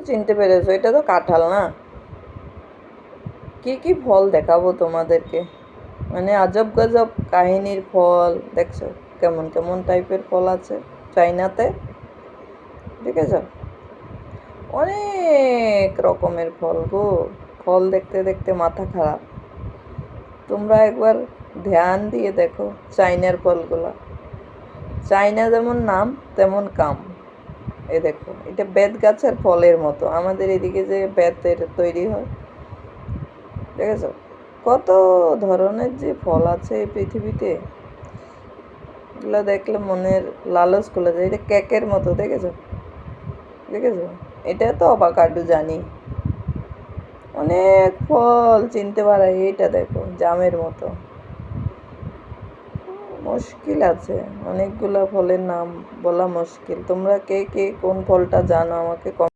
চিনতে পেরেছো, এটা তো কাঁঠাল না? কি কি ফল দেখাবো তোমাদেরকে, মানে আজব গজব কাহিনীর ফল দেখছো, কেমন কেমন টাইপের ফল আছে চাইনাতে, দেখেছো? অনেক রকমের ফল গো, ফল দেখতে দেখতে মাথা খারাপ। তোমরা একবার ধ্যান দিয়ে দেখো চাইনার ফলগুলা, চাইনা যেমন নাম তেমন কাম। এই দেখো, এটা বেত গাছের ফলের মতো, আমাদের এদিকে যে বেতের তৈরি হয়, দেখেছো? কত ধরনের যে ফল আছে এই পৃথিবীতে, এগুলো দেখলে মনের লালচ খুলে যায়। এটা কেকের মতো, দেখেছো? দেখেছো? এটা তো অবাকাডু জানি, অনেক ফল চিনতে পারে। এইটা দেখো জামের মতো, মুশকিল আছে, অনেকগুলা ফলের নাম বলা মুশকিল। তোমরা কে কে কোন ফলটা জানো আমাকে